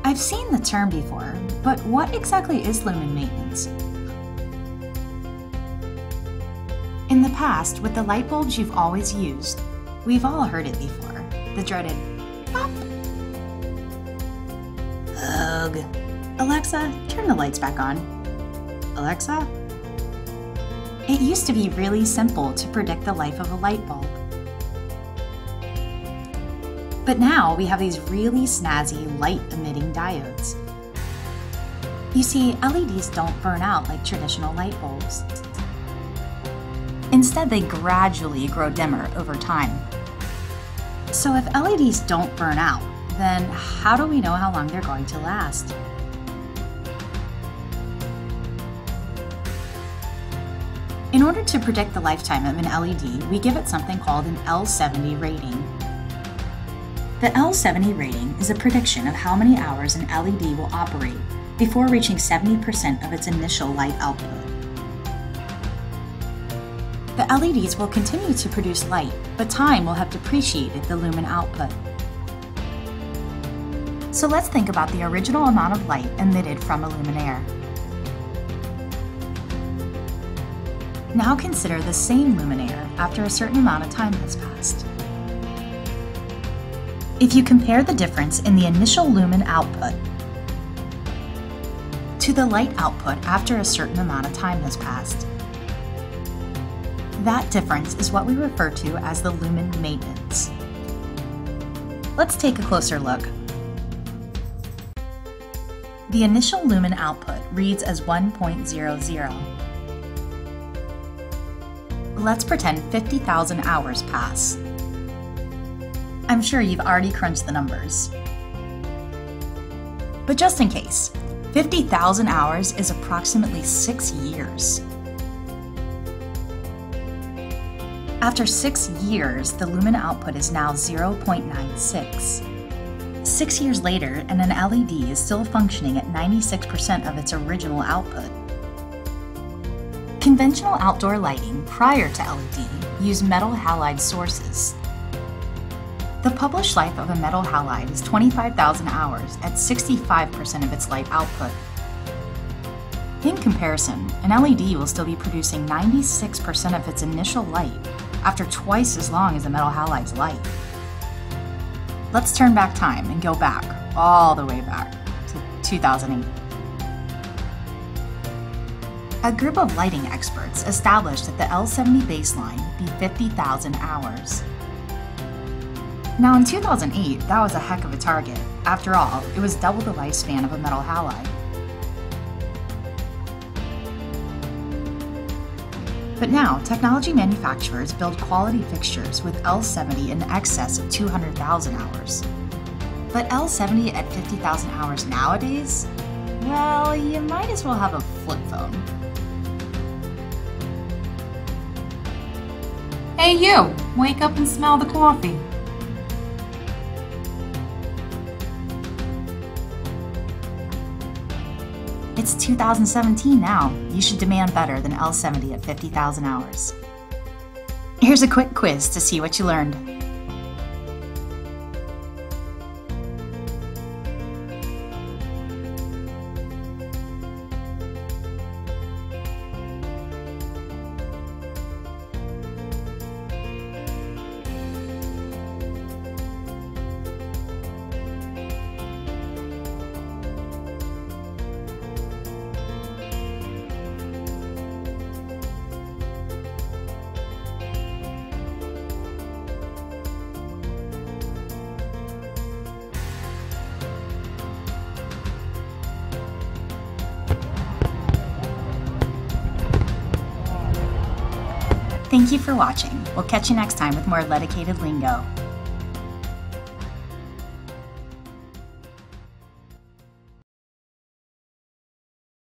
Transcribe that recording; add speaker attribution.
Speaker 1: I've seen the term before, but what exactly is lumen maintenance? In the past, with the light bulbs you've always used, we've all heard it before, the dreaded pop. Ugh. Alexa, turn the lights back on. Alexa? It used to be really simple to predict the life of a light bulb. But now we have these really snazzy light-emitting diodes. You see, LEDs don't burn out like traditional light bulbs. Instead, they gradually grow dimmer over time. So if LEDs don't burn out, then how do we know how long they're going to last? In order to predict the lifetime of an LED, we give it something called an L70 rating. The L70 rating is a prediction of how many hours an LED will operate before reaching 70% of its initial light output. The LEDs will continue to produce light, but time will have depreciated the lumen output. So let's think about the original amount of light emitted from a luminaire. Now consider the same luminaire after a certain amount of time has passed. If you compare the difference in the initial lumen output to the light output after a certain amount of time has passed, that difference is what we refer to as the lumen maintenance. Let's take a closer look. The initial lumen output reads as 1.00. Let's pretend 50,000 hours pass. I'm sure you've already crunched the numbers. But just in case, 50,000 hours is approximately 6 years. After 6 years, the lumen output is now 0.96. 6 years later, and an LED is still functioning at 96% of its original output. Conventional outdoor lighting prior to LED used metal halide sources. The published life of a metal halide is 25,000 hours at 65% of its light output. In comparison, an LED will still be producing 96% of its initial light after twice as long as a metal halide's life. Let's turn back time and go back, all the way back to 2008. A group of lighting experts established that the L70 baseline be 50,000 hours. Now in 2008, that was a heck of a target. After all, it was double the lifespan of a metal halide. But now, technology manufacturers build quality fixtures with L70 in excess of 200,000 hours. But L70 at 50,000 hours nowadays? Well, you might as well have a flip phone.
Speaker 2: Hey you, wake up and smell the coffee.
Speaker 1: It's 2017 now. You should demand better than L70 at 50,000 hours. Here's a quick quiz to see what you learned. Thank you for watching. We'll catch you next time with more dedicated lingo.